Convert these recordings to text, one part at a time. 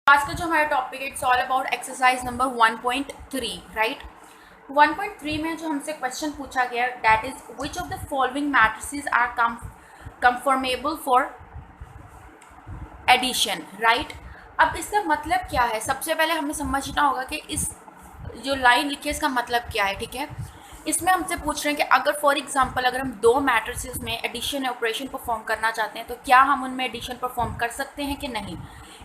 आज का जो हमारा टॉपिक है it's all about exercise number 1.3 right. 1.3 में जो हमसे क्वेश्चन पूछा गया that is which of the following matrices are conformable for addition right. अब इसका मतलब क्या है, सबसे पहले हमें समझना होगा कि इस जो लाइन लिखी है इसका मतलब क्या है। ठीक है, इसमें हमसे पूछ रहे हैं कि अगर फॉर एग्जांपल अगर हम दो मैट्रिसेस में एडिशन ऑपरेशन परफॉर्म करना चाहते हैं तो क्या हम उनमें एडिशन परफॉर्म कर सकते हैं कि नहीं।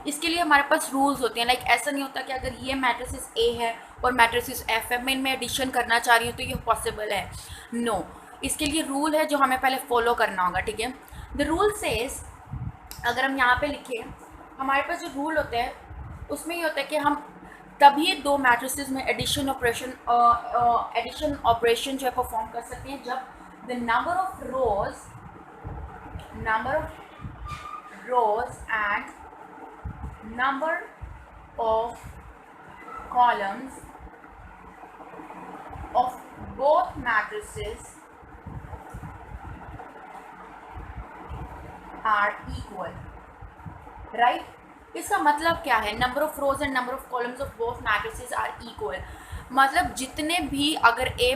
इसके लिए हमारे पास रूल्स होते हैं। लाइक ऐसा नहीं होता कि अगर ये मैट्रिसेस ए है और मैट्रिसेस एफ है, मैं इनमें एडिशन करना चाह रही हूँ तो ये पॉसिबल है। नो, इसके लिए रूल है जो हमें पहले फॉलो करना होगा। ठीक है, द रूल सेज, अगर हम यहाँ पे लिखें हमारे पास जो रूल होता है उसमें ये होता है कि हम तभी दो मैट्रिसेस में एडिशन ऑपरेशन जो है परफॉर्म कर सकते हैं जब the number of rows and number of columns of both matrices are equal right. इसका मतलब क्या है, number of rows and number of columns of both matrices are equal, मतलब जितने भी अगर ए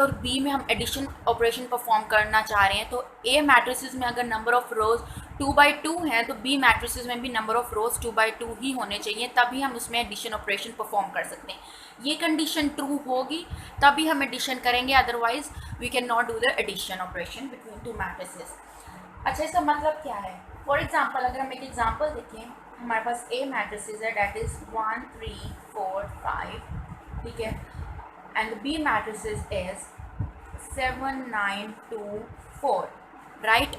और बी में हम एडिशन ऑपरेशन परफॉर्म करना चाह रहे हैं तो ए मैट्रिसेस में अगर नंबर ऑफ रोज 2/2 हैं तो बी मैट्रिसेस में भी नंबर ऑफ रोज 2/2 ही होने चाहिए, तभी हम उसमें एडिशन ऑपरेशन परफॉर्म कर सकते हैं। ये कंडीशन ट्रू होगी तभी हम एडिशन करेंगे, otherwise we can not do the addition operation between two matrices. अच्छा, इसका मतलब क्या है, फॉर एग्जाम्पल अगर हम एक एग्जाम्पल देखें, हमारे पास ए मैट्रिसेस है डैट इज 1 3 4 5, ठीक है, and B matrices is 7 9 2 4 right.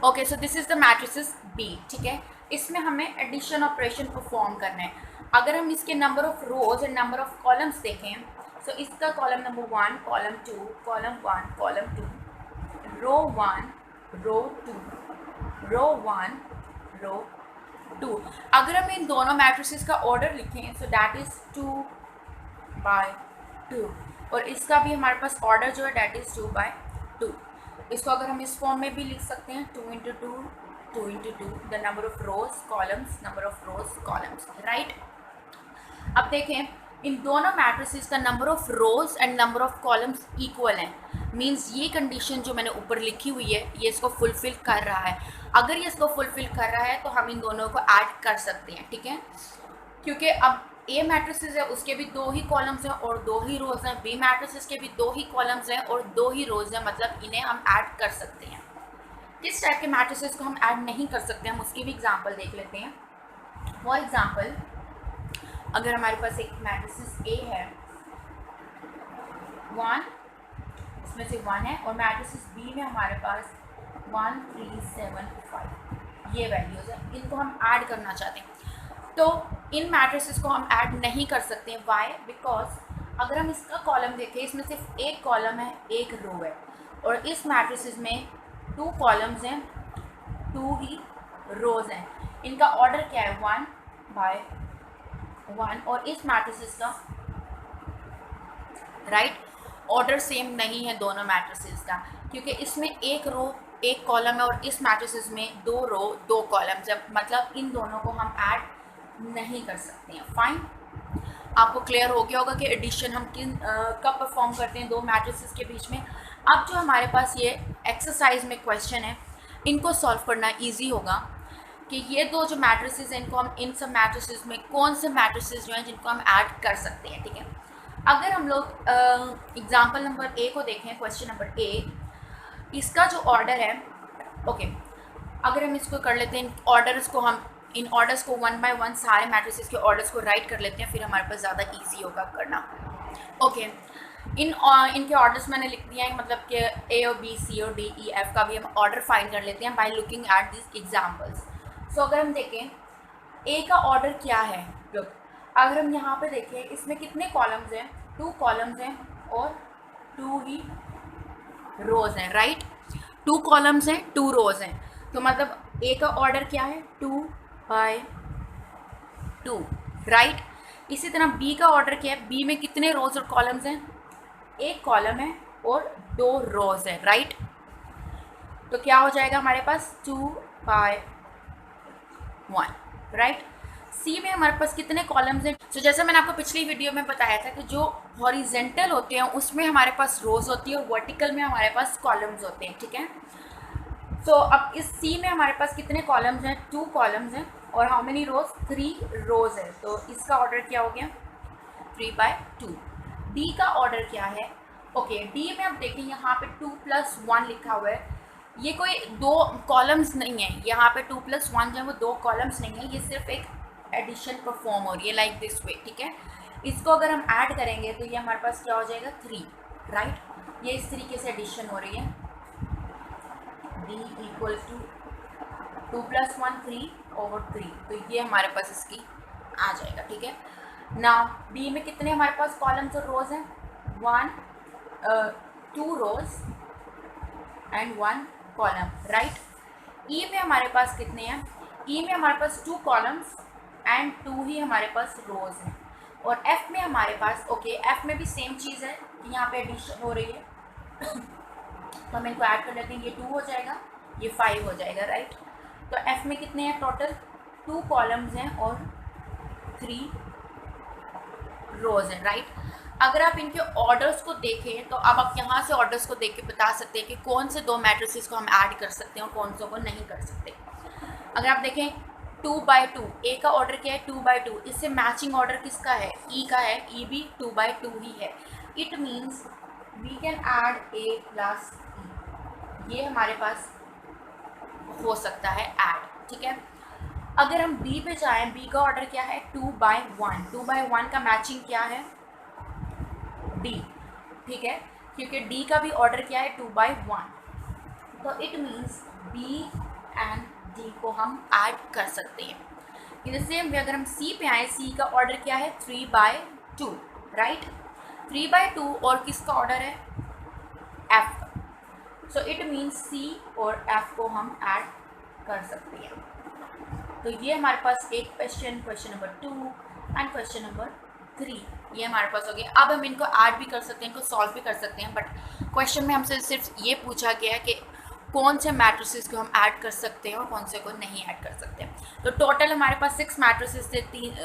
Okay, so this is the matrices B. ठीक है, इसमें हमें एडिशन ऑपरेशन परफॉर्म करना है। अगर हम इसके number of rows and number of columns देखें, सो इसका column number 1 column 2 column 1 column 2 रो 1 रो 2 रो 1 रो 2। अगर हम इन दोनों मैट्रिसेस का ऑर्डर लिखें सो दैट इज 2/2 और इसका भी हमारे पास ऑर्डर जो है दैट इज 2/2। इसको अगर हम इस फॉर्म में भी लिख सकते हैं 2 × 2 2 × 2 the number of rose columns number of rose columns right. अब देखें इन दोनों मैट्रिसेस का number of rows and number of columns equal हैं, मींस ये कंडीशन जो मैंने ऊपर लिखी हुई है ये इसको फुलफिल कर रहा है। अगर ये इसको फुलफिल कर रहा है तो हम इन दोनों को ऐड कर सकते हैं। ठीक है, क्योंकि अब ए मैट्रिसेस है उसके भी 2 ही कॉलम्स हैं और 2 ही रोज हैं, बी मैट्रिसेस के भी 2 ही कॉलम्स हैं और 2 ही रोज हैं, मतलब इन्हें हम ऐड कर सकते हैं। किस टाइप के मैट्रिसेस को हम ऐड नहीं कर सकते हम उसकी भी एग्जाम्पल देख लेते हैं। फॉर एग्जाम्पल अगर हमारे पास एक मैट्रिसेस ए है 1, इसमें से 1 है और मैट्रिसेस बी में हमारे पास 1 3 7 5 ये वैल्यूज़ हैं, इनको हम ऐड करना चाहते हैं तो इन मैट्रिसेस को हम ऐड नहीं कर सकते हैं। वाई? बिकॉज अगर हम इसका कॉलम देखें इसमें सिर्फ एक कॉलम है एक रो है और इस मैट्रिसेस में 2 कॉलम्स हैं 2 ही रोज हैं, इनका ऑर्डर क्या है 1/1 और इस मैट्रिसेस का राइट ऑर्डर सेम नहीं है दोनों मैट्रिसेस का, क्योंकि इसमें एक रो एक कॉलम है और इस मैट्रिसेस में 2 रो 2 कॉलम्स है, मतलब इन दोनों को हम ऐड नहीं कर सकते हैं। फाइन, आपको क्लियर हो गया होगा कि एडिशन हम कब परफॉर्म करते हैं दो मैट्रिसेस के बीच में। अब जो हमारे पास ये एक्सरसाइज में क्वेश्चन है इनको सॉल्व करना इजी होगा कि ये दो जो मैट्रिसेस हैं इनको हम इन सब मैट्रिसेस में कौन से मैट्रिसेस जो हैं जिनको हम ऐड कर सकते हैं। ठीक है, अगर हम लोग एग्जाम्पल नंबर ए को देखें, क्वेश्चन नंबर ए, इसका जो ऑर्डर है ओके, अगर हम इसको कर लेते हैं इन ऑर्डर्स को 1 by 1 सारे मैट्रिसेस के ऑर्डर्स को राइट कर लेते हैं, फिर हमारे पास ज़्यादा इजी होगा करना। ओके, इनके ऑर्डर्स मैंने लिख दिया है, मतलब कि ए और बी सी और डी ई एफ का भी हम ऑर्डर फाइंड कर लेते हैं by looking at this examples. So अगर हम देखें ए का ऑर्डर क्या है, लुक अगर हम यहाँ पे देखें इसमें कितने कॉलम्स हैं 2 कॉलम्स हैं और 2 ही रोज हैं राइट। 2 कॉलम्स हैं 2 रोज हैं, तो मतलब ए का ऑर्डर क्या है 2/2 राइट। इसी तरह बी का ऑर्डर क्या है, बी में कितने रोज और कॉलम्स हैं, एक कॉलम है और 2 रोज है राइट। तो क्या हो जाएगा हमारे पास 2/1 राइट। सी में हमारे पास कितने कॉलम्स हैं? तो जैसे मैंने आपको पिछली वीडियो में बताया था कि जो हॉरिजेंटल होते हैं उसमें हमारे पास रोज होती है और वर्टिकल में हमारे पास कॉलम्स होते हैं, ठीक है। तो अब इस सी में हमारे पास कितने कॉलम्स हैं? 2 कॉलम्स हैं और हाउ मेनी रोज? 3 रोज है। तो इसका ऑर्डर क्या हो गया? 3/2। डी का ऑर्डर क्या है? ओके, डी में आप देखें यहाँ पे 2 + 1 लिखा हुआ है। ये कोई 2 कॉलम्स नहीं है, यहाँ पे 2 + 1 जो है वो 2 कॉलम्स नहीं है, ये सिर्फ एक एडिशन परफॉर्म हो रही है लाइक दिस वे, ठीक है। इसको अगर हम ऐड करेंगे तो ये हमारे पास क्या हो जाएगा? 3, राइट। ये इस तरीके से एडिशन हो रही है, d = 2 + 1 3/3। तो ये हमारे पास इसकी आ जाएगा, ठीक है। नाउ बी में कितने हमारे पास कॉलम्स और रोज हैं? 2 रोज एंड 1 कॉलम, राइट। ई में हमारे पास कितने हैं? ई में हमारे पास 2 कॉलम्स एंड 2 ही हमारे पास रोज हैं। और एफ में हमारे पास, ओके, एफ में भी सेम चीज़ है कि यहाँ पे एडिशन हो रही है तो हम इनको ऐड कर लेते हैं, ये 2 हो जाएगा, ये 5 हो जाएगा, राइट। तो एफ में कितने हैं टोटल? 2 कॉलम्स हैं और 3 रोज हैं, राइट। अगर आप इनके ऑर्डर्स को देखें तो अब आप यहाँ से ऑर्डर्स को देख के बता सकते हैं कि कौन से 2 मैट्रिसेस को हम ऐड कर सकते हैं और कौन से को नहीं कर सकते। अगर आप देखें 2/2, ए का ऑर्डर क्या है? 2/2। इससे मैचिंग ऑर्डर किसका है? ई का है, ई भी 2/2 ही है। It means we can add A plus E, ये हमारे पास हो सकता है ऐड, ठीक है। अगर हम बी पे जाएं, बी का ऑर्डर क्या है? 2/1। 2/1 का मैचिंग क्या है? डी, ठीक है, क्योंकि डी का भी ऑर्डर क्या है? 2/1। तो it means B and D को हम ऐड कर सकते हैं। इन द सेम वे अगर हम सी पे आए, सी का ऑर्डर क्या है? 3/2, राइट। 3/2 और किसका ऑर्डर है? एफ का। सो इट मीन्स सी और एफ को हम ऐड कर सकते हैं। तो ये हमारे पास एक question number 2 and question number 3 ये हमारे पास हो गया। अब हम इनको ऐड भी कर सकते हैं, इनको सॉल्व भी कर सकते हैं, बट क्वेश्चन में हमसे सिर्फ ये पूछा गया है कि कौन से मैट्रिसेस को हम ऐड कर सकते हैं और कौन से को नहीं ऐड कर सकते हैं। तो टोटल हमारे पास 6 मैट्रिसेस थे,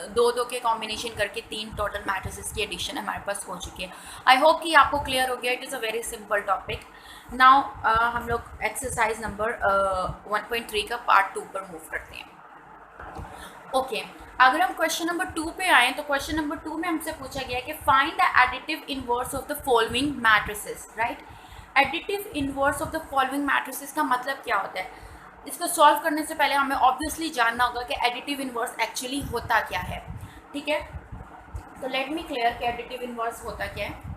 2 के कॉम्बिनेशन करके 3 टोटल मैट्रिसेस की एडिशन हमारे पास हो चुकी है। आई होप कि आपको क्लियर हो गया। It is a very simple topic. Now हम लोग एक्सरसाइज नंबर 1.3 का पार्ट 2 पर मूव करते हैं। ओके, अगर हम क्वेश्चन नंबर 2 पे आए तो क्वेश्चन नंबर 2 में हमसे पूछा गया है कि find the additive inverse of the following matrices, right. Additive inverse of the following matrices का मतलब क्या होता है? इसको सॉल्व करने से पहले हमें ऑब्वियसली जानना होगा कि एडिटिव इनवर्स एक्चुअली होता क्या है, ठीक है। तो लेट मी क्लियर कि एडिटिव इनवर्स होता क्या है।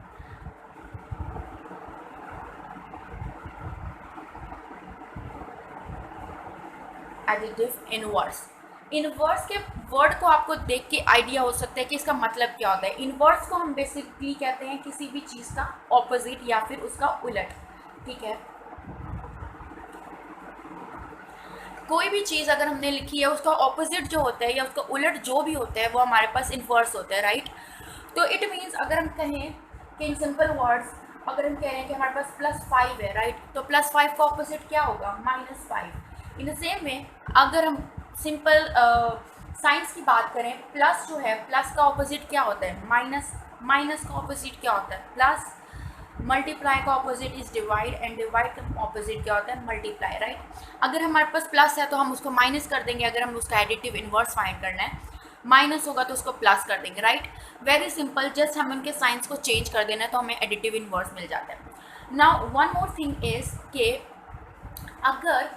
एडिटिव इनवर्स, इनवर्स के वर्ड को आपको देख के आइडिया हो सकता है कि इसका मतलब क्या होता है। इनवर्स को हम बेसिकली कहते हैं किसी भी चीज़ का ऑपोजिट या फिर उसका उलट, ठीक है। कोई भी चीज़ अगर हमने लिखी है उसका ऑपोजिट जो होता है या उसका उलट जो भी होता है वो हमारे पास इनवर्स होता है, राइट। तो इट मीन्स अगर हम कहें कि इन सिंपल वर्ड्स अगर हम कह रहे हैं कि हमारे पास +5 है, राइट, तो +5 का ऑपोजिट क्या होगा? -5। इन द सेम वे अगर हम सिंपल साइंस की बात करें, प्लस जो है, प्लस का ऑपोजिट क्या होता है? माइनस। माइनस का ऑपोजिट क्या होता है? प्लस। मल्टीप्लाई का opposite is divide and divide का ऑपोजिट क्या होता है? Multiply, right. अगर हमारे पास प्लस है तो हम उसको माइनस कर देंगे, अगर हम उसका एडिटिव इनवर्स फाइंड करना है। माइनस होगा तो उसको प्लस कर देंगे, राइट। वेरी सिंपल, जस्ट हम उनके साइंस को चेंज कर देना तो हमें एडिटिव इनवर्स मिल जाता है। Now one more thing is के अगर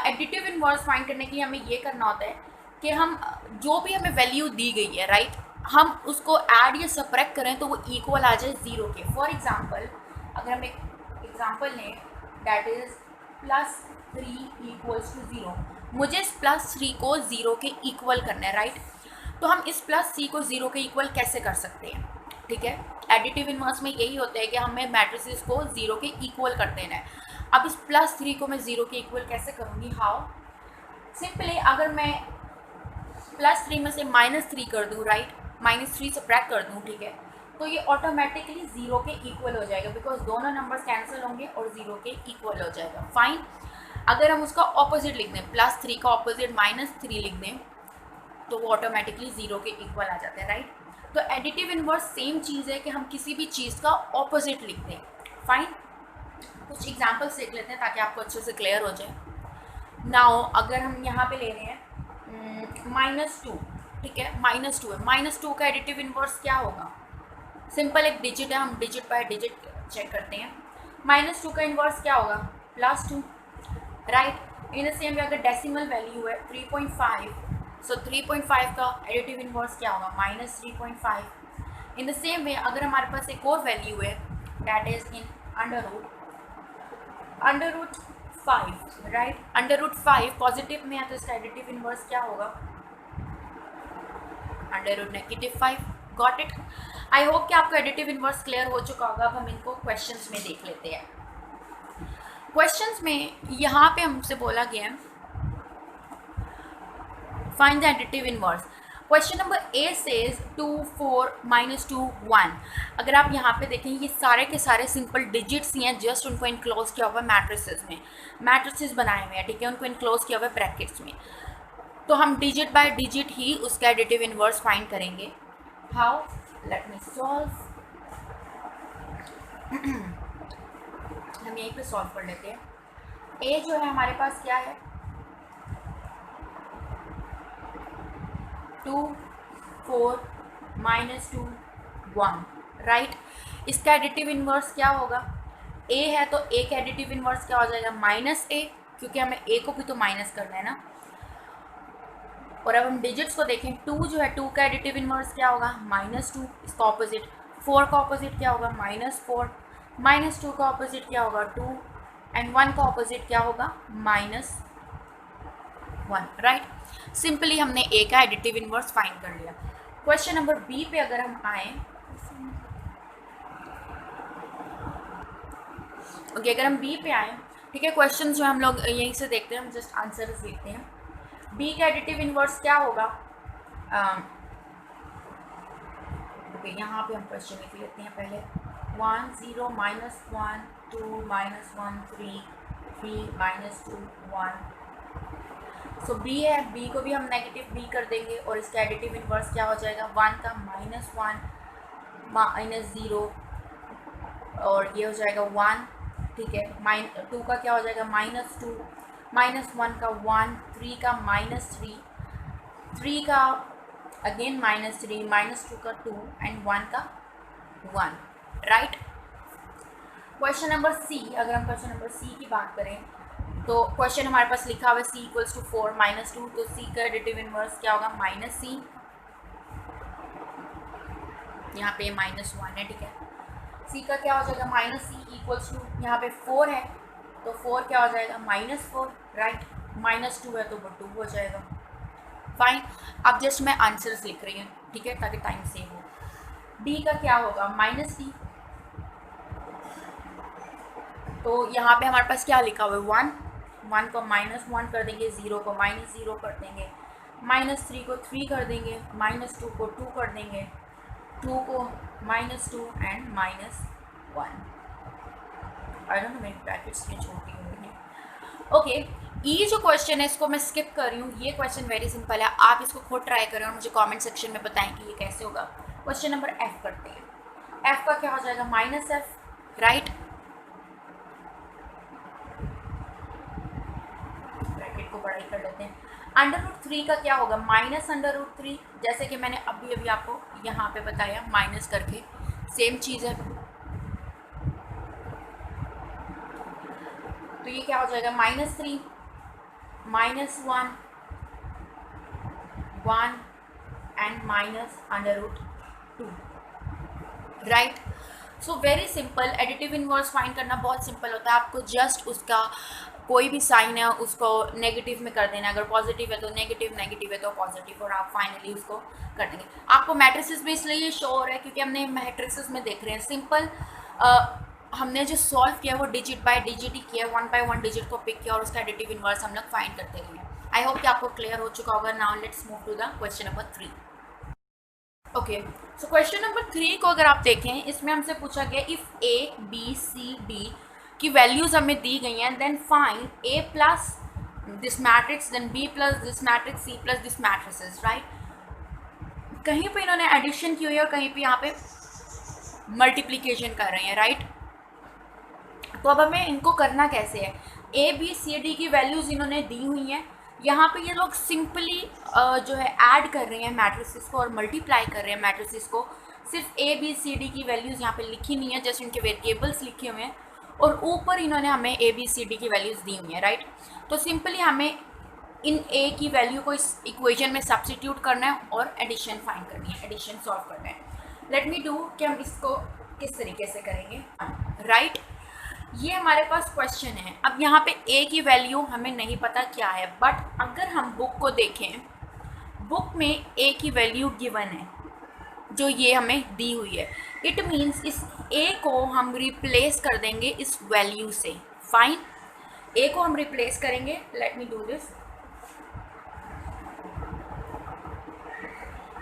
एडिटिव इनवर्स फाइंड करने के लिए हमें ये करना होता है कि हम जो भी हमें वैल्यू दी गई है, राइट, हम उसको ऐड या सब्ट्रैक्ट करें तो वो इक्वल आ जाए 0 के। फॉर एग्जांपल अगर हम एक एग्जांपल लें दैट इज +3 = 0, मुझे इस +3 को 0 के इक्वल करना है, राइट। तो हम इस +3 को 0 के इक्वल कैसे कर सकते हैं? ठीक है, एडिटिव इनवर्स में यही होता है कि हमें मैट्रिसेस को 0 के इक्वल कर देना है। अब इस +3 को मैं 0 के इक्वल कैसे करूँगी? हाउ? सिंपली अगर मैं +3 में से -3 कर दूँ, राइट, -3 सब्ट्रैक्ट कर दूँ, ठीक है, तो ये ऑटोमेटिकली 0 के इक्वल हो जाएगा बिकॉज दोनों नंबर्स कैंसिल होंगे और 0 के इक्वल हो जाएगा। फाइन। अगर हम उसका ऑपोजिट लिख दें, +3 का ऑपोजिट -3 लिख दें, तो वो ऑटोमेटिकली ज़ीरो के इक्वल आ जाता है, राइट। तो एडिटिव इन्वर्स सेम चीज़ है कि हम किसी भी चीज़ का ऑपोजिट लिख दें। फाइन, कुछ एग्जाम्पल्स देख लेते हैं ताकि आपको अच्छे से क्लियर हो जाए। नाउ अगर हम यहाँ पे ले रहे हैं -2, ठीक है, -2 है, -2 का एडिटिव इन्वर्स क्या होगा? सिंपल एक डिजिट है, हम डिजिट बाय डिजिट चेक करते हैं। -2 का इन्वर्स क्या होगा? +2, right. In the same way अगर डेसिमल वैल्यू है 3.5, सो 3.5 का एडिटिव इन्वर्स क्या होगा? -3.5। इन द सेम वे अगर हमारे पास एक और वैल्यू है that is in √5, right. √5 positive में है तो इसका एडिटिव इन्वर्स क्या होगा? √-5। Got it? आई होप कि आपको एडिटिव इन्वर्स क्लियर हो चुका होगा। अब हम इनको क्वेश्चंस में देख लेते हैं। क्वेश्चंस में यहाँ पे हमसे बोला गया है find the additive inverse. Question number A says 2, 4, -2, 1। अगर आप यहाँ पे देखें ये सारे के सारे सिंपल डिजिट्स ही हैं, जस्ट उनको इनक्लोज किया हुआ है मैट्रिसेस में, मैट्रिसेस बनाए हुए हैं, ठीक है, उनको इनक्लोज किया हुआ है ब्रैकेट्स में। तो हम डिजिट बाय डिजिट ही उसका एडिटिव इन्वर्स फाइंड करेंगे। हाउ? Let me solve. हम यहीं पे सॉल्व कर लेते हैं। ए जो है हमारे पास क्या है? 2, 4, -2, 1, राइट। इसका एडिटिव इन्वर्स क्या होगा? ए है तो ए का एडिटिव इन्वर्स क्या हो जाएगा? -a, क्योंकि हमें ए को भी तो माइनस करना है ना। और अब हम डिजिट्स को देखें, 2 जो है 2 का एडिटिव इन्वर्स क्या होगा? -2। इसका ऑपोजिट 4 का ऑपोजिट क्या होगा? -4। -2 का ऑपोजिट क्या होगा? 2। एंड 1 का ऑपोजिट क्या होगा? -1, राइट। सिंपली हमने ए का एडिटिव इन्वर्स फाइंड कर लिया। क्वेश्चन नंबर बी पे अगर हम आए, ओके, अगर हम बी पे आए, ठीक है, क्वेश्चन जो हम लोग यहीं से देखते हैं, हम जस्ट आंसर्स देखते हैं। बी का एडिटिव इन्वर्स क्या होगा? ओके, यहाँ पे हम क्वेश्चन लिख लेते हैं पहले। 1, 0, -1, 2, -1, 3, 2, 1। सो बी है, बी को भी हम नेगेटिव बी कर देंगे और इसका एडिटिव इन्वर्स क्या हो जाएगा? 1 का -1 -0 और ये हो जाएगा 1, ठीक है। 2 का क्या हो जाएगा? -2, -1 का 1, 3 का -3, 3 का अगेन -3, -2 का 2 एंड 1 का 1, राइट। क्वेश्चन नंबर सी, अगर हम क्वेश्चन नंबर सी की बात करें तो क्वेश्चन हमारे पास लिखा हुआ है c = 4, -2, तो c का एडिटिव इन्वर्स क्या होगा? -c। यहाँ पे -1 है, ठीक है। c का क्या हो जाएगा? -c = यहाँ पे 4 है तो 4 क्या हो जाएगा? -4, राइट। -2 है तो वो 2 हो जाएगा। फाइन, अब जस्ट मैं आंसर्स लिख रही हूँ, ठीक है, ताकि टाइम सेव हो। d का क्या होगा? -c। तो यहाँ पे हमारे पास क्या लिखा हुआ है? 1 को -1 कर देंगे, 0 को -0 कर देंगे, -3 को 3 कर देंगे, -2 को 2 कर देंगे, 2 को -2 एंड -1। आई डोंट नो, मेरी ब्रैकेट्स में छोटी हो रही हैं। ओके, ये जो क्वेश्चन है इसको मैं स्किप कर रही हूँ। ये क्वेश्चन वेरी सिंपल है, आप इसको खुद ट्राई करें और मुझे कमेंट सेक्शन में बताएं कि ये कैसे होगा। क्वेश्चन नंबर एफ करते हैं। एफ का क्या हो जाएगा? -f, right. ब्रैकेट को बड़ा ही कर लेते हैं। √3 का क्या होगा? -√3, जैसे कि मैंने अभी अभी आपको यहाँ पे बताया माइनस करके, सेम चीज़ है। तो ये क्या हो जाएगा? -3, -1, 1 and -√2, right. So very simple. Additive inverse find करना बहुत सिंपल होता है। आपको जस्ट उसका कोई भी साइन है उसको नेगेटिव में कर देना, अगर पॉजिटिव है तो नेगेटिव, नेगेटिव है तो पॉजिटिव, और आप फाइनली उसको कर देंगे। आपको मैट्रिसेस भी इसलिए शो हो रहा है क्योंकि हमने मैट्रिसेस में देख रहे हैं सिंपल। हमने जो सॉल्व किया वो डिजिट बाय डिजिट ही किया, 1 बाय 1 डिजिट को पिक किया और उसका एडिटिव इन्वर्स हम लोग फाइंड करते गए। आई होप कि आपको क्लियर हो चुका होगा। Now let's move to the question number 3। Okay, so question number 3 को अगर आप देखें, इसमें हमसे पूछा गया if A, B, C, D की वैल्यूज़ हमें दी गई हैं, then find A+ this matrix then B plus this matrix C plus this matrices, right. कहीं पे इन्होंने एडिशन की हुई है और कहीं पे यहाँ पे मल्टीप्लिकेशन कर रहे हैं, राइट। तो अब हमें इनको करना कैसे है, ए बी सी डी की वैल्यूज़ इन्होंने दी हुई हैं, यहाँ पे ये लोग सिंपली जो है ऐड कर रहे हैं मैट्रिसेस को और मल्टीप्लाई कर रहे हैं मैट्रिसेस को। सिर्फ ए बी सी डी की वैल्यूज़ यहाँ पे लिखी नहीं है, जस्ट इनके वेरिएबल्स लिखे हुए हैं और ऊपर इन्होंने हमें ए बी सी डी की वैल्यूज़ दी हुई हैं, राइट। तो सिंपली हमें इन ए की वैल्यू को इस इक्वेशन में सब्स्टिट्यूट करना है और एडिशन फाइंड करनी है, एडिशन सॉल्व करना है। लेट मी डू कि हम इसको किस तरीके से करेंगे, राइट। ये हमारे पास क्वेश्चन है। अब यहाँ पे ए की वैल्यू हमें नहीं पता क्या है, बट अगर हम बुक को देखें, बुक में ए की वैल्यू गिवन है जो ये हमें दी हुई है। इट मीन्स इस ए को हम रिप्लेस कर देंगे इस वैल्यू से। फाइन, ए को हम रिप्लेस करेंगे। Let me do this.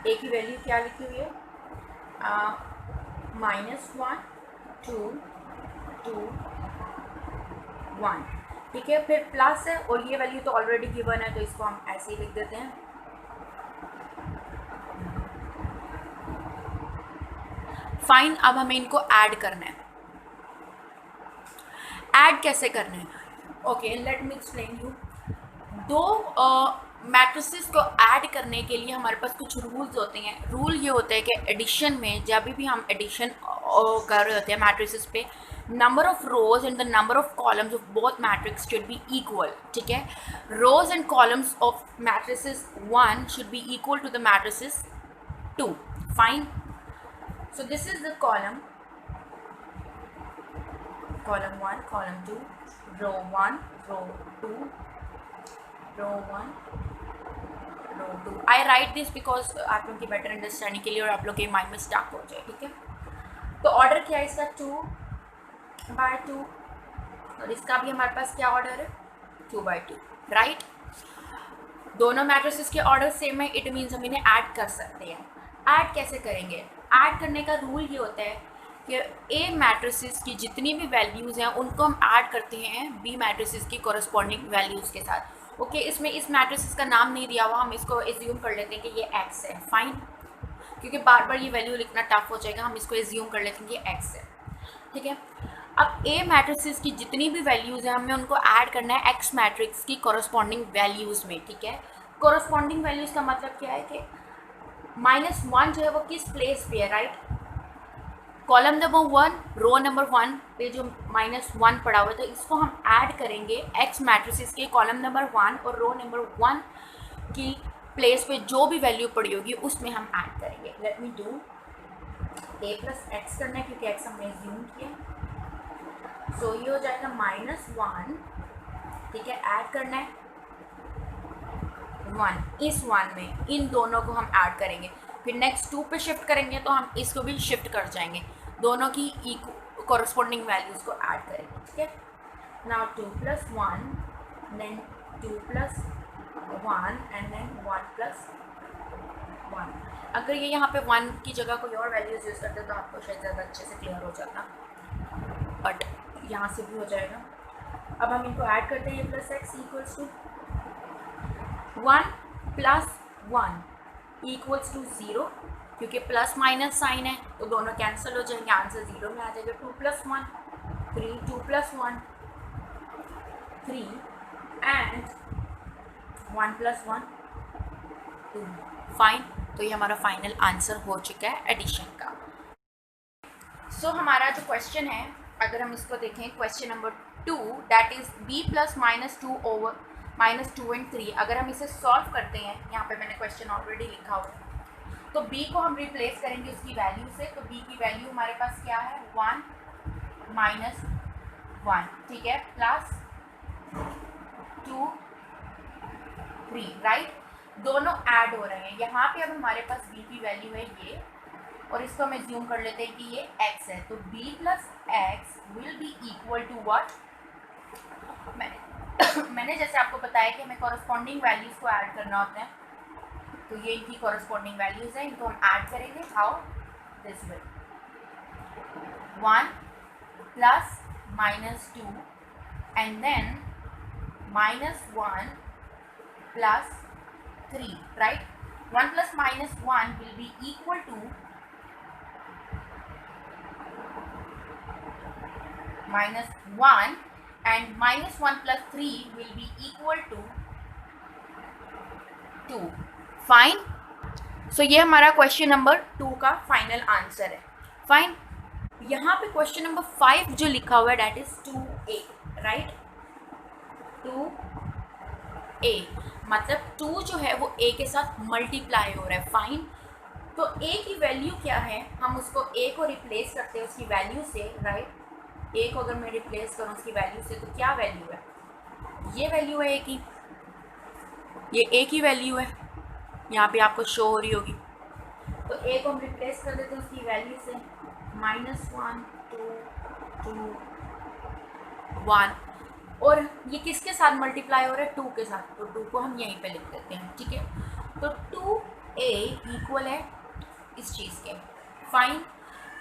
A की वैल्यू क्या लिखी हुई है, -1 2 2 1, ठीक है। फिर प्लस है और ये वैल्यू तो ऑलरेडी गिवन है तो इसको हम ऐसे ही लिख देते हैं। फाइन, अब हमें इनको ऐड करना है। ऐड कैसे करना है, okay let me explain you. दो मैट्रिसेस को ऐड करने के लिए हमारे पास कुछ रूल्स होते हैं। रूल ये होता है कि एडिशन में जब भी हम एडिशन कर रहे होते हैं मैट्रिसेस पे, number of rows and the number of columns of both matrix should be equal, ठीक है। Rows and columns of matrices 1 should be equal to the matrices 2। Fine, so this is the column 1, column 2, row 1, row 2, row 1, row 2। I write this because आप लोगों की better understanding के लिए और आप लोग के माइंड में स्टक हो जाए, ठीक है। तो ऑर्डर क्या है इसका 2/2 और इसका भी हमारे पास क्या ऑर्डर है 2/2, राइट। दोनों मैट्रिसेस के ऑर्डर सेम है, इट मीन्स हम इन्हें ऐड कर सकते हैं। ऐड कैसे करेंगे, ऐड करने का रूल ये होता है कि ए मैट्रिसेस की जितनी भी वैल्यूज़ हैं उनको हम ऐड करते हैं बी मैट्रिसेस की कॉरस्पॉन्डिंग वैल्यूज़ के साथ। ओके, इसमें इस मैट्रिसेस का नाम नहीं दिया हुआ, हम इसको एज्यूम कर लेते हैं कि ये एक्स है। फाइन, क्योंकि बार बार ये वैल्यू लिखना टफ हो जाएगा, हम इसको एज्यूम कर लेते हैं कि एक्स है, ठीक है। अब ए मैट्रिसेस की जितनी भी वैल्यूज़ हैं हमें उनको ऐड करना है एक्स मैट्रिक्स की कॉरस्पॉन्डिंग वैल्यूज़ में, ठीक है। कॉरस्पॉन्डिंग वैल्यूज़ का मतलब क्या है कि -1 जो है वो किस प्लेस पे है, right. Column number 1 row number 1 पे जो -1 पड़ा हुआ था इसको हम ऐड करेंगे एक्स मैट्रिसेस के कॉलम नंबर 1 और रो नंबर 1 की प्लेस पे जो भी वैल्यू पड़ी होगी उसमें हम ऐड करेंगे। Let me do a + x करना है क्योंकि x हमने एज्यूम किया। सो ये हो जाएगा -1, ठीक है। ऐड करना है 1, इस 1 में इन दोनों को हम ऐड करेंगे। फिर नेक्स्ट 2 पे शिफ्ट करेंगे तो हम इसको भी शिफ्ट कर जाएंगे, दोनों की कॉरस्पॉन्डिंग वैल्यूज़ को ऐड करेंगे, ठीक है। Now 2 + 1 then 2 + 1 and then 1 + 1। अगर ये यहाँ पे 1 की जगह कोई और वैल्यूज़ यूज़ करते तो आपको शायद ज़्यादा अच्छे से क्लियर हो जाता, बट यहाँ से भी हो जाएगा। अब हम इनको ऐड करते हैं, a + x = 1 + 1 = 0, क्योंकि प्लस माइनस साइन है तो दोनों कैंसिल हो जाएंगे, आंसर 0 में आ जाएगा। 2 + 1 3, 2 + 1 3 एंड 1 + 1 2। फाइन, तो ये हमारा फाइनल आंसर हो चुका है एडिशन का। सो हमारा जो क्वेश्चन है, अगर हम इसको देखें, question number 2 that is b + -2 over -2 and 3। अगर हम इसे सॉल्व करते हैं, यहाँ पे मैंने क्वेश्चन ऑलरेडी लिखा हुआ है, तो b को हम रिप्लेस करेंगे उसकी वैल्यू से। तो b की वैल्यू हमारे पास क्या है 1 - 1, ठीक है, प्लस 2 3, राइट। दोनों ऐड हो रहे हैं। यहाँ पे अब हमारे पास b की वैल्यू है ये, और इसको हम एज्यूम कर लेते हैं कि ये x है। तो b + x will be equal to what, मैंने जैसे आपको बताया कि हमें कॉरस्पॉन्डिंग वैल्यूज़ को ऐड करना होता है, तो ये इनकी कॉरस्पॉन्डिंग वैल्यूज़ हैं, इनको हम ऐड करेंगे। How, this will 1 + -2 and then -1 plus 3, right? 1 plus minus 1 will be equal to minus 1, and minus 1 plus 3 will be equal to 2. Fine. सो ये हमारा क्वेश्चन नंबर 2 का फाइनल आंसर है. फाइन. यहाँ पे क्वेश्चन नंबर 5 जो लिखा हुआ है date is 2a, right? 2a मतलब 2 जो है वो a के साथ मल्टीप्लाई हो रहा है. फाइन. तो a की वैल्यू क्या है, हम उसको a को रिप्लेस करते हैं उसकी वैल्यू से, राइट? a को अगर मैं रिप्लेस करूँ उसकी वैल्यू से तो क्या वैल्यू है? ये वैल्यू है a की, ये a की वैल्यू है, यहाँ पे आपको शो हो रही होगी. तो a को हम रिप्लेस कर देते हैं उसकी वैल्यू से, -1 2 2 1, और ये किसके साथ मल्टीप्लाई हो रहा है? 2 के साथ. तो 2 को हम यहीं पे लिख देते हैं, ठीक है? तो 2a इक्वल है इस चीज़ के. फाइन.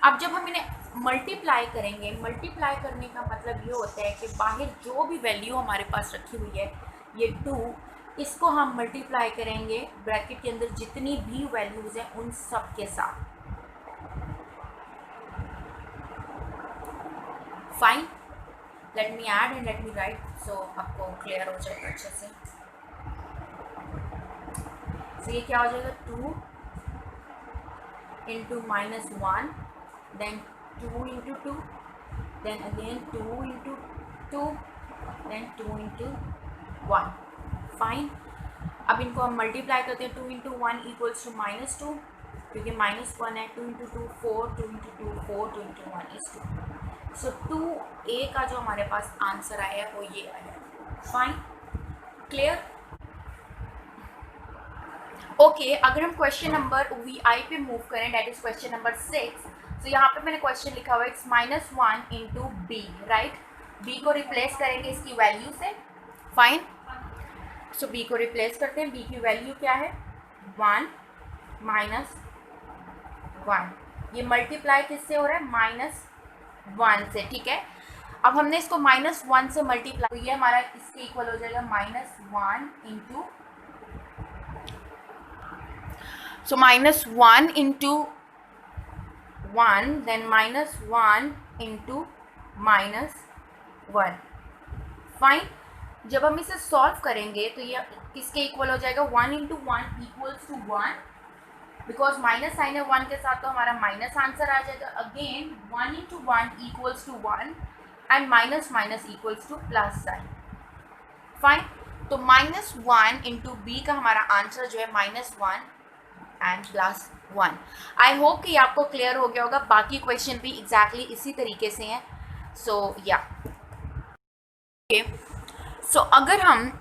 अब जब हम इन्हें मल्टीप्लाई करेंगे, मल्टीप्लाई करने का मतलब ये होता है कि बाहर जो भी वैल्यू हमारे पास रखी हुई है ये 2, इसको हम मल्टीप्लाई करेंगे ब्रैकेट के अंदर जितनी भी वैल्यूज़ हैं उन सब के साथ. Fine. Let me add and let me write, so आपको क्लियर हो जाएगा अच्छे से. तो ये क्या हो जाएगा? 2 into -1, then 2 into 2, then again 2 into 2, then 2 into 1. Fine. अब इनको हम मल्टीप्लाई करते हैं. 2 into 1 इक्वल्स टू -2, क्योंकि -1 है. 2 into 2 4, 2 into 2 4, 2 into 1 is 2. So 2a का जो हमारे पास आंसर आया है वो ये आया. फाइन. क्लियर? ओके. अगर हम क्वेश्चन नंबर VI पे मूव करें, डेट इज क्वेश्चन नंबर 6. तो यहाँ पे मैंने क्वेश्चन लिखा हुआ है it's -1 into b, right? b को रिप्लेस करेंगे इसकी वैल्यू से. फाइन. सो b को रिप्लेस करते हैं. b की वैल्यू क्या है? 1 -1. ये मल्टीप्लाई किससे हो रहा है? -1 से, ठीक है? अब हमने इसको -1 से मल्टीप्लाई, तो ये हमारा इसके इक्वल हो जाएगा -1 इंटू, सो -1 इंटू 1, देन -1 इंटू -1. फाइन. जब हम इसे सॉल्व करेंगे तो ये किसके इक्वल हो जाएगा? 1 into 1 equals to 1, because minus sign है 1 के साथ तो हमारा माइनस आंसर आ जाएगा. Again 1 into 1 equals to 1, and minus minus equals to plus sign. Fine. तो -1 इंटू बी का हमारा आंसर जो है -1 एंड +1. आई होप कि आपको क्लियर हो गया होगा. बाकी क्वेश्चन भी एग्जैक्टली इसी तरीके से हैं. सो या ओके. सो अगर हम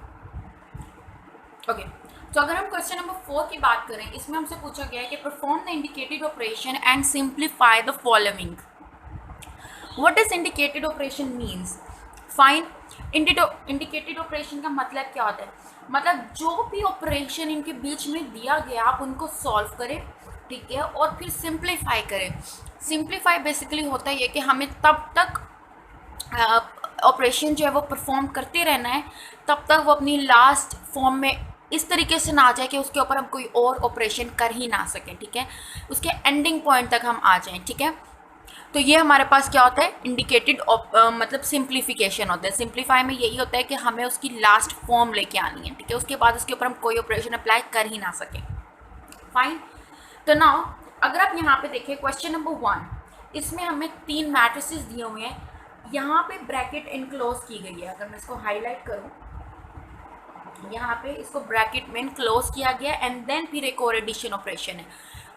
क्वेश्चन नंबर 4 की बात करें, इसमें हमसे पूछा गया है कि perform the indicated operation and simplify the following. What is indicated operation means? Fine. Indicated operation का मतलब क्या होता है? मतलब जो भी ऑपरेशन इनके बीच में दिया गया आप उनको सॉल्व करें, ठीक है, और फिर सिंप्लीफाई करें. सिंप्लीफाई बेसिकली होता है ये कि हमें तब तक ऑपरेशन जो है वो परफॉर्म करते रहना है तब तक वो अपनी लास्ट फॉर्म में इस तरीके से ना आ जाए कि उसके ऊपर हम कोई और ऑपरेशन कर ही ना सकें, ठीक है? उसके एंडिंग पॉइंट तक हम आ जाएं, ठीक है? तो ये हमारे पास क्या होता है? इंडिकेटेड मतलब सिंप्लीफिकेशन होता है. सिंप्लीफाई में यही होता है कि हमें उसकी लास्ट फॉर्म लेके आनी है, ठीक है? उसके बाद उसके ऊपर हम कोई ऑपरेशन अप्लाई कर ही ना सकें. फाइन. तो नाउ अगर आप यहाँ पे देखें क्वेश्चन नंबर 1, इसमें हमें 3 मैट्रिसेस दिए हुए हैं. यहाँ पे ब्रैकेट इनक्लोज की गई है. अगर मैं इसको हाईलाइट करूँ, यहाँ पे इसको ब्रैकेट में इनक्लोज किया गया एंड देन फिर एक और एडिशन ऑपरेशन है.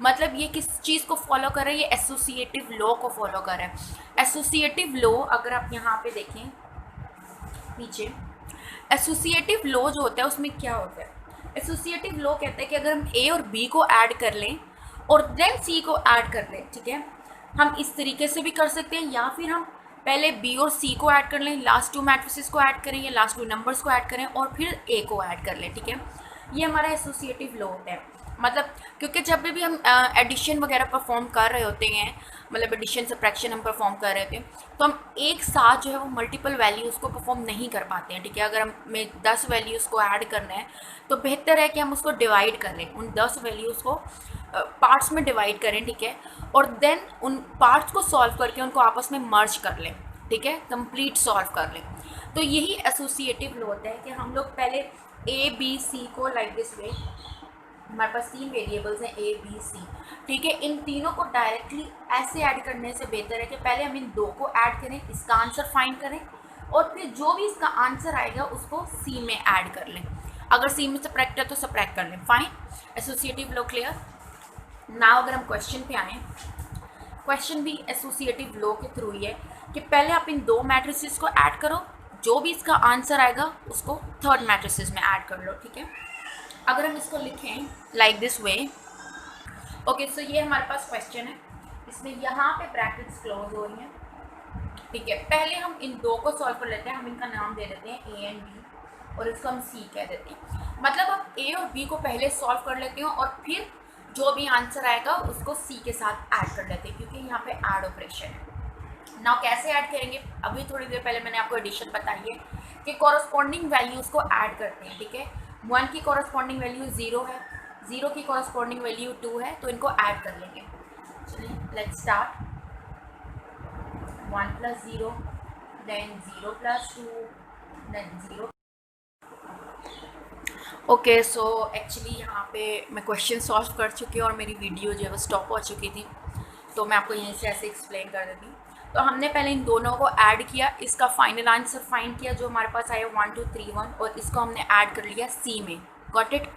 मतलब ये किस चीज़ को फॉलो कर रहा है? ये एसोसिएटिव लॉ को फॉलो कर रहा है. एसोसिएटिव लॉ अगर आप यहाँ पे देखें नीचे, एसोसिएटिव लॉ जो होता है उसमें क्या होता है? एसोसिएटिव लॉ कहता है कि अगर हम ए और बी को ऐड कर लें और देन सी को ऐड कर लें, ठीक है, हम इस तरीके से भी कर सकते हैं, या फिर हम पहले बी और सी को ऐड कर लें, लास्ट 2 मैट्रिसेस को ऐड करें या लास्ट 2 नंबर्स को ऐड करें और फिर ए को ऐड कर लें, ठीक है? ये हमारा एसोसिएटिव लॉ होता है. मतलब क्योंकि जब भी हम एडिशन वगैरह परफॉर्म कर रहे होते हैं मतलब एडिशन सब्ट्रैक्शन हम परफॉर्म कर रहे थे, तो हम एक साथ जो है वो मल्टीपल वैल्यूज़ को परफॉर्म नहीं कर पाते हैं, ठीक है। अगर हमें 10 वैल्यूज़ को ऐड करना है तो बेहतर है कि हम उसको डिवाइड कर लें, उन 10 वैल्यूज़ को पार्ट्स में डिवाइड करें, ठीक है, और देन उन पार्ट्स को सॉल्व करके उनको आपस में मर्ज कर लें, ठीक है, कंप्लीट सॉल्व कर लें। तो यही एसोसिएटिव लो होता है कि हम लोग पहले ए बी सी को लाइक दिस वे, हमारे पास 3 वेरिएबल्स हैं ए बी सी, ठीक है, इन तीनों को डायरेक्टली ऐसे ऐड करने से बेहतर है कि पहले हम इन 2 को ऐड करें, इसका आंसर फाइंड करें, और फिर जो भी इसका आंसर आएगा उसको सी में ऐड कर लें। अगर सी में सब्ट्रैक्ट है तो सब्ट्रैक्ट कर लें, फाइन। एसोसिएटिव लो क्लियर। नाउ अगर हम क्वेश्चन पे आएँ, क्वेश्चन भी एसोसिएटिव लो के थ्रू ही है कि पहले आप इन 2 मैट्रिसेस को ऐड करो, जो भी इसका आंसर आएगा उसको थर्ड मैट्रिसेस में ऐड कर लो, ठीक है। अगर हम इसको लिखें लाइक दिस वे, ओके, सो ये हमारे पास क्वेश्चन है, इसमें यहाँ पे ब्रैकेट्स क्लोज हो रही हैं, ठीक है। पहले हम इन 2 को सॉल्व कर लेते हैं, हम इनका नाम दे देते हैं ए एंड बी, और इसको हम सी कह देते हैं। मतलब हम ए और बी को पहले सॉल्व कर लेते हैं और फिर जो भी आंसर आएगा उसको सी के साथ ऐड कर लेते हैं, क्योंकि यहाँ पे ऐड ऑपरेशन है। नाउ कैसे ऐड करेंगे, अभी थोड़ी देर पहले मैंने आपको एडिशन बताई है कि कॉरस्पॉन्डिंग वैल्यूज़ को ऐड करते हैं, ठीक है। 1 की कॉरस्पॉन्डिंग वैल्यू 0 है, 0 की कॉरस्पॉन्डिंग वैल्यू 2 है, तो इनको ऐड कर लेंगे। चलिए let's start. 1 + 0, then 0 + 2, then 0। Okay, so actually यहाँ पे मैं क्वेश्चन सॉल्व कर चुकी हूँ और मेरी वीडियो जो है वो स्टॉप हो चुकी थी, तो मैं आपको यहीं से ऐसे एक्सप्लेन कर देती हूँ। तो हमने पहले इन दोनों को ऐड किया, इसका फाइनल आंसर फाइंड किया जो हमारे पास आया 1 2 3 1, और इसको हमने ऐड कर लिया सी में। Got it.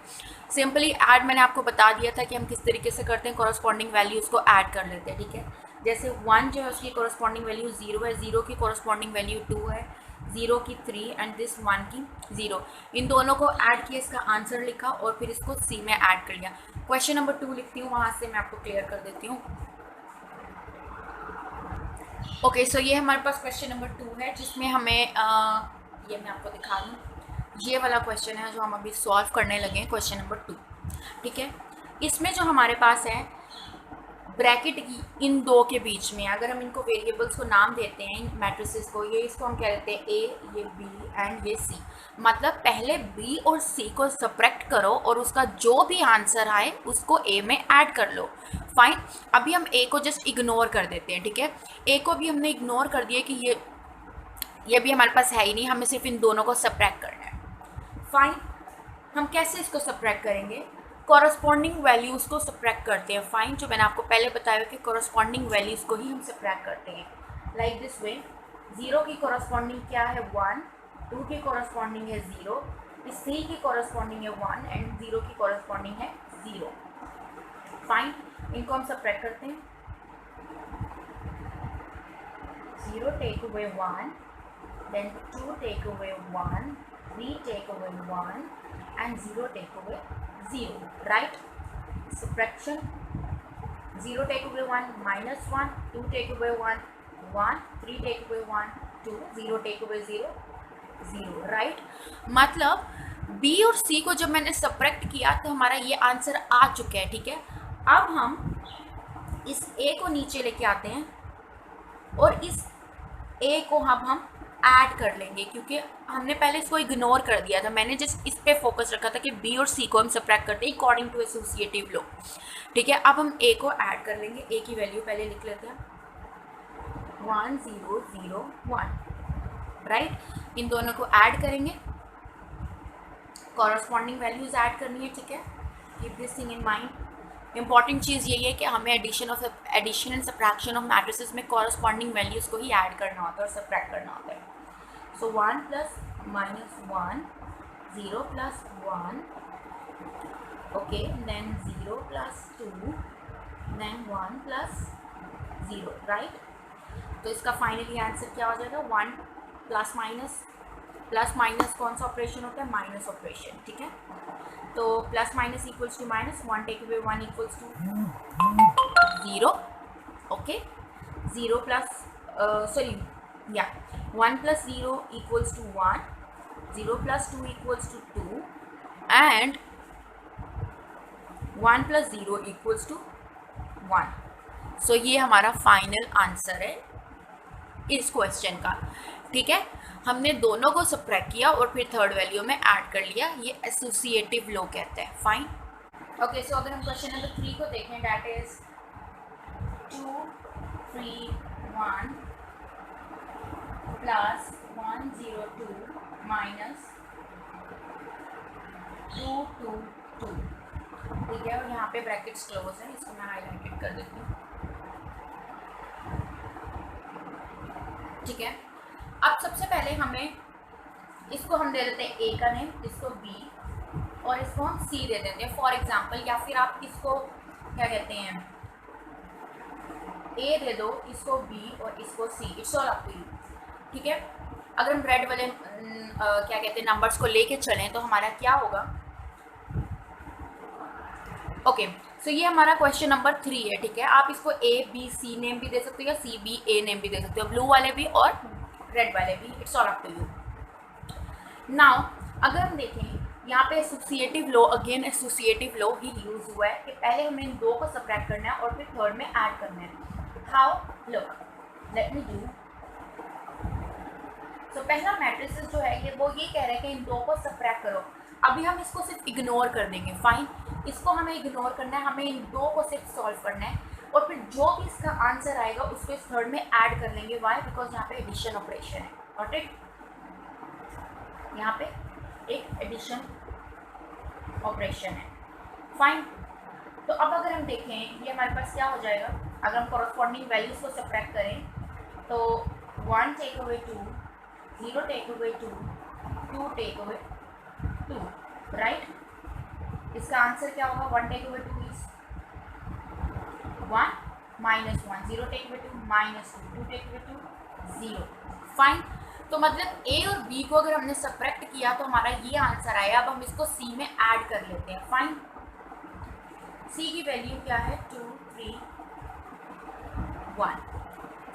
सिंपली ऐड मैंने आपको बता दिया था कि हम किस तरीके से करते हैं, कॉरस्पॉन्डिंग वैल्यू उसको ऐड कर लेते हैं, ठीक है। जैसे 1 जो है उसकी कॉरस्पॉन्डिंग वैल्यू 0 है, 0 की कॉरस्पॉन्डिंग वैल्यू 2 है, 0 की 3 एंड दिस 1 की 0। इन दोनों को ऐड किया, इसका आंसर लिखा और फिर इसको सी में ऐड कर लिया। क्वेश्चन नंबर 2 लिखती हूँ, वहाँ से मैं आपको क्लियर कर देती हूँ। ओके, सो ये हमारे पास क्वेश्चन नंबर 2 है, जिसमें हमें ये मैं आपको दिखा दूँ, ये वाला क्वेश्चन है जो हम अभी सॉल्व करने लगे हैं, क्वेश्चन नंबर 2, ठीक है। इसमें जो हमारे पास है ब्रैकेट की इन 2 के बीच में, अगर हम इनको वेरिएबल्स को नाम देते हैं, इन मैट्रिसेस को, ये इसको हम कह देते हैं ए, ये बी एंड ये सी। मतलब पहले बी और सी को सब्ट्रैक्ट करो और उसका जो भी आंसर आए उसको ए में ऐड कर लो, फाइन। अभी हम ए को जस्ट इग्नोर कर देते हैं, ठीक है। ए को भी हमने इग्नोर कर दिया कि ये भी हमारे पास है ही नहीं, हमें सिर्फ इन दोनों को सब्ट्रैक्ट करना है, फाइन। हम कैसे इसको सब्ट्रैक्ट करेंगे, कॉरस्पॉन्डिंग वैल्यूज़ को सब्ट्रैक्ट करते हैं, फाइन। जो मैंने आपको पहले बताया कि कॉरस्पॉन्डिंग वैल्यूज़ को ही हम सब्ट्रैक्ट करते हैं, लाइक दिस वे। 0 की कॉरस्पॉन्डिंग क्या है 1, 2 की कॉरस्पॉन्डिंग है 0, सी की कॉरस्पॉन्डिंग है 1 एंड 0 की कॉरस्पॉन्डिंग है 0, फाइन। इनको हम सब्ट्रैक्ट करते हैं। 0 take away 1, then 2 take away 1, 3 take away 1 and 0 take away 0, right? Subtraction, 0 take away 1, -1, 2 take away 1, 1, 3 take away 1, 2, 0 take away 0, 0, right? मतलब B और C को जब मैंने सब्ट्रैक्ट किया तो हमारा ये आंसर आ चुका है, ठीक है। अब हम इस A को नीचे लेके आते हैं और इस A को हम ऐड कर लेंगे, क्योंकि हमने पहले इसको इग्नोर कर दिया था। मैंने जस्ट इस पे फोकस रखा था कि बी और सी को हम सब्ट्रैक्ट करते हैं अकॉर्डिंग टू एसोसिएटिव लॉ, ठीक है। अब हम ए को ऐड कर लेंगे, ए की वैल्यू पहले लिख लेते हैं 1 0 0 1, राइट। इन दोनों को ऐड करेंगे, कॉरस्पॉन्डिंग वैल्यूज ऐड करनी है, ठीक है। Keep this thing in mind. Important चीज़ यही है कि हमें addition and subtraction of matrices में कॉरस्पॉन्डिंग वैल्यूज़ को ही ऐड करना होता है और सब्ट्रैक्ट करना होता है। सो 1 + -1, 0 + 1, ओके, देन 0 + 2, देन 1 + 0, राइट। तो इसका फाइनली आंसर क्या हो जाएगा 1 +- कौन सा ऑपरेशन होता है, माइनस ऑपरेशन, ठीक है। तो +- equals to minus, 1 take away 1 equals to 0, okay. 0 + 1 + 0 equals to 1, 0 + 2 equals to 2 and 1 + 0 equals to 1। So ये हमारा फाइनल आंसर है इस क्वेश्चन का। ठीक है, हमने दोनों को सब्ट्रैक्ट किया और फिर थर्ड वैल्यू में ऐड कर लिया, ये एसोसिएटिव लॉ कहते हैं। फाइन। ओके, सो अगर हम क्वेश्चन नंबर 3 को देखें, दैट इज 2 3 1 प्लस 1 0 2 माइनस 2 2 2। ठीक है, और यहाँ पे ब्रैकेट्स क्लोज है, इसको मैं हाईलाइटेड कर देती हूँ। ठीक है, अब सबसे पहले हमें इसको हम दे देते हैं ए का नेम, इसको बी और इसको हम सी दे देते हैं फॉर एग्जांपल, या फिर आप इसको क्या कहते हैं, ए दे दो, इसको बी और इसको C, it's all up to you. ठीक है, अगर हम रेड वाले क्या कहते हैं नंबर्स को लेके चलें तो हमारा क्या होगा। ओके, सो ये हमारा क्वेश्चन नंबर 3 है। ठीक है, आप इसको ए बी सी नेम भी दे सकते हो या सी बी ए नेम भी दे सकते हो, ब्लू वाले भी और रेड वाले भी, it's all up to you. Now अगर हम देखें यहाँ पे associative law, again associative law ही यूज हुआ है कि पहले हमें इन दो को सब्ट्रैक्ट करना है और फिर थर्ड में ऐड करना है। How, look, late me do. तो पहला मैट्रिसेस जो है ये वो ये कह रहे हैं कि इन दो को सब्ट्रैक्ट करो। अभी हम इसको सिर्फ इग्नोर कर देंगे। फाइन, इसको हमें इग्नोर करना है, हमें इन दो को सिर्फ सॉल्व करना है और फिर जो भी इसका आंसर आएगा उसको इस थर्ड में ऐड कर लेंगे। वाई? बिकॉज यहाँ पे एडिशन ऑपरेशन है। और यहाँ पे एक एडिशन ऑपरेशन है। फाइन, तो अब अगर हम देखें ये हमारे पास क्या हो जाएगा, अगर हम कॉरस्पॉन्डिंग वैल्यूज को सब्ट्रैक्ट करें तो 1 take away 2, 0 take away 2, 2 take away 2, right. इसका आंसर क्या होगा, 1 take away 2 is 1 minus 1, 0 take away 2 minus 2, 2 take away 2 0। Fine, तो मतलब ए और बी को अगर हमने सब्ट्रैक्ट किया तो हमारा ये आंसर आया। अब हम इसको सी में ऐड कर लेते हैं। फाइन, सी की वैल्यू क्या है, 2 3 1।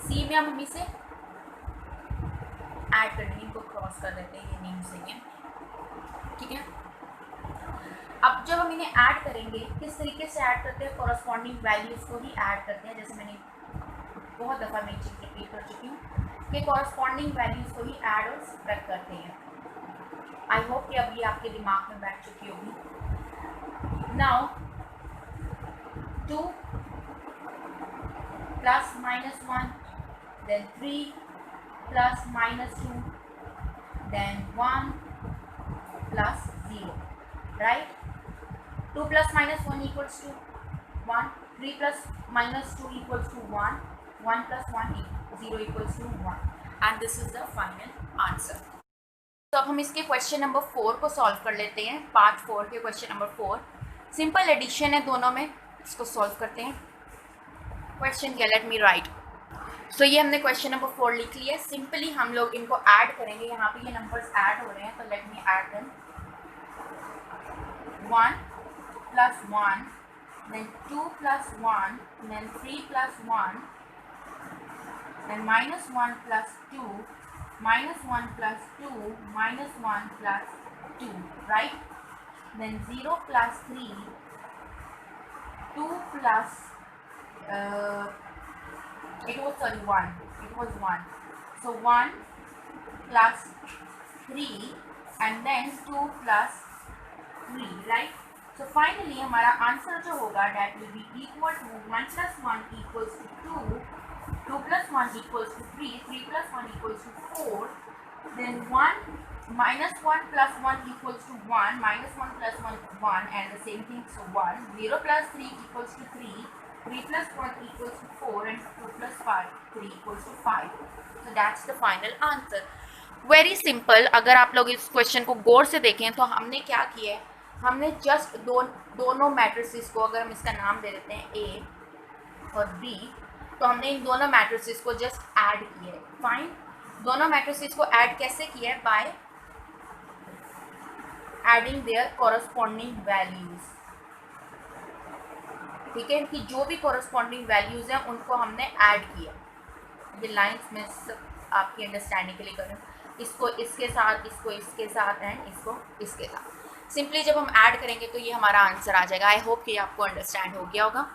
सी में हम इसे ऐड करने, इनको क्रॉस कर देते हैं, ये नेम से है। ठीक है, अब जब हम इन्हें ऐड करेंगे किस तरीके से ऐड करते हैं, कॉरस्पॉन्डिंग वैल्यूज को ही ऐड करते हैं। जैसे मैंने बहुत दफ़ा मैं चीज़ रिपीट कर चुकी हूँ कि कॉरस्पॉन्डिंग वैल्यूज को ही ऐड और सब्ट्रैक्ट करते हैं। आई होप कि अब ये आपके दिमाग में बैठ चुकी होगी। Now 2 plus minus 1, then 3 plus minus 2, then 1 plus 0, right. 2 plus minus 1 equals to 1, 3 plus minus 2 equals to 1, 1 plus 1 0 equals to 1, and this is the final answer. तो अब हम इसके क्वेश्चन नंबर 4 को सॉल्व कर लेते हैं। पार्ट 4 के क्वेश्चन नंबर 4 सिंपल एडिशन है दोनों में, इसको सॉल्व करते हैं। क्वेश्चन क्या, लेट मी राइट। सो ये हमने क्वेश्चन नंबर 4 लिख लिया। सिंपली हम लोग इनको ऐड करेंगे, यहाँ पे ये नंबर्स ऐड हो रहे हैं तो let me add them. 1 plus 1, then 2 plus 1, then 3 plus 1, then minus 1 plus 2, minus 1 plus 2, minus 1 plus 2, right? Then 0 plus 3, 2 plus, it was 1. So 1 plus 3 and then 2 plus 3, right? So finally हमारा answer जो होगा that will be equal to 1 plus 1 equals to 2, 2 plus 1 equals to 3, 3 plus 1 equals to 4, then 1 minus 1 plus 1 equals to 1, minus 1 plus 1 1, and the same thing, so 1, 0 plus 3 equals to 3, 3 plus 1 equals to 4, and 2 plus 3 equals to 5. So that's the final answer. Very simple. अगर आप लोग इस question को गौर से देखें तो हमने क्या किया है, हमने जस्ट दोनों मैट्रिसेस को, अगर हम इसका नाम दे देते हैं ए और बी, तो हमने इन दोनों मैट्रिसेस को जस्ट ऐड किया है। फाइन, दोनों मैट्रिसेस को ऐड कैसे किया है, by adding there corresponding values. ठीक है, कि जो भी कॉरस्पॉन्डिंग वैल्यूज हैं उनको हमने ऐड किया। ये लाइंस में सब आपकी अंडरस्टैंडिंग के लिए कर रही हूँ, इसको इसके साथ, इसको इसके साथ एंड इसको इसके साथ। सिंपली जब हम ऐड करेंगे तो ये हमारा आंसर आ जाएगा। आई होप कि आपको अंडरस्टैंड हो गया होगा।